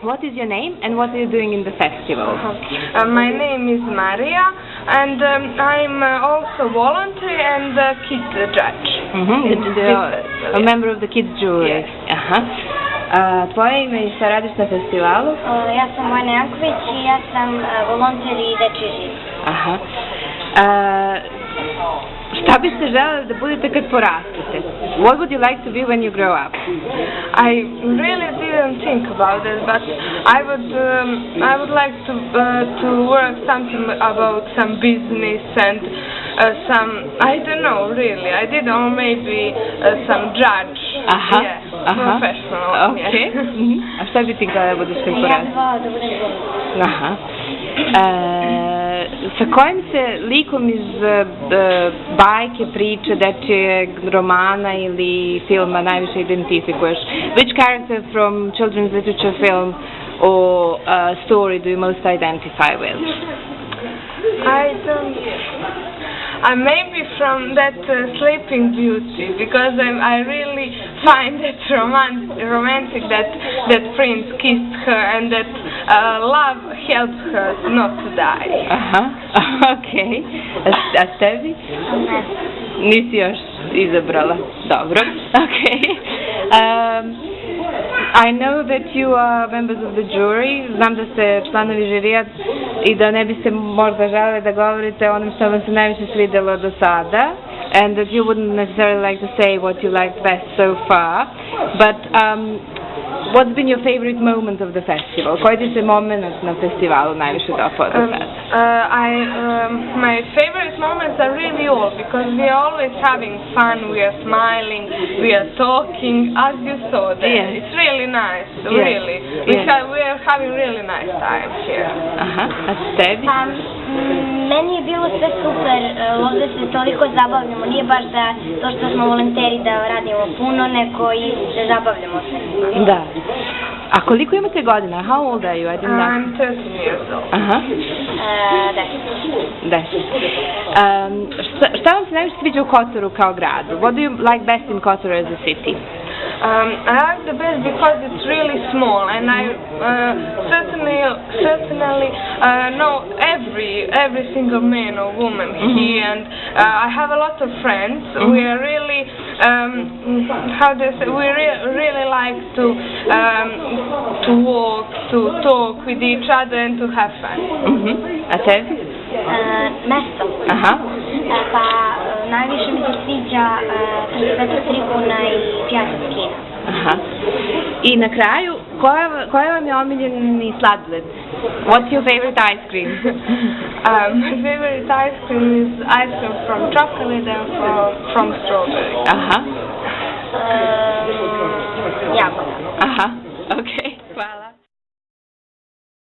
what is your name and what are you doing in the festival? My name is Maria, and I'm also volunteer and kids judge. A member of the kids jury. Yes. Aha. Tvoje ime i šta radiš na festivalu? Ja sam Vojna Janković i ja sam volonter i dečji živ. Aha. Šta biste želeli da budete kad porastete? What would you like to be when you grow up? I really didn't think about it, but I would like to work something about some business and some, I don't know really, I did, or maybe some judge. Aha. Yeah, Aha. professional. Okay. Yeah. A šta bi ti htjela da budeš kad Ja porasteš? bih volila da budem glumica. Aha. Sa kojim se likom iz bajke, priče, dečijeg romana ili filma najviše identifikuješ? Which character from children's literature film or story do you most identify with? Maybe from that Sleeping Beauty, because I really find it romantic that prince kissed her and that love helped her not to die. Aha, okej. A tebi? Ne. Nisi još izabrala. Dobro, okej. I know that you are members of the jury. Znam da ste članovi žirija i da ne biste možda želeli da govorite o onom što vam se najviše svidjelo do sada, and that you wouldn't necessarily like to say what you liked best so far, but what's been your favorite moment of the festival? Koji ti se moment na festivalu najviše dopao do sada? My favorite moments are really all, because we are always having fun, we are smiling, we are talking, as you saw there. Yes. It's really nice, Yes. really. We are having really nice time here. Aha, a tebi? Pa, meni je bilo sve super, ovdje se toliko zabavljamo, nije baš da to što smo volonteri da radimo puno, nego i da zabavljamo se. Da. A koliko imate godina? How old are you? I didn't ask. I'm 13 years old. Aha, 10. Šta vam se najviše sviđa u Kotoru kao gradu? What do you like best in Kotor as a city? I like the best because it's really small, and I certainly know every single man or woman here, and I have a lot of friends. We are really we really like to walk, to talk with each other and to have fun. A tebi? Mesto. Aha. Pa, najviše mi se sviđa Svetog Tribuna i pijaca Skina. Aha. I na kraju, koja vam je omiljeni sladoled? What's your favorite ice cream? My favorite ice cream is ice cream from chocolate and from strawberry. Aha. Jagoda. Aha. Okej, hvala.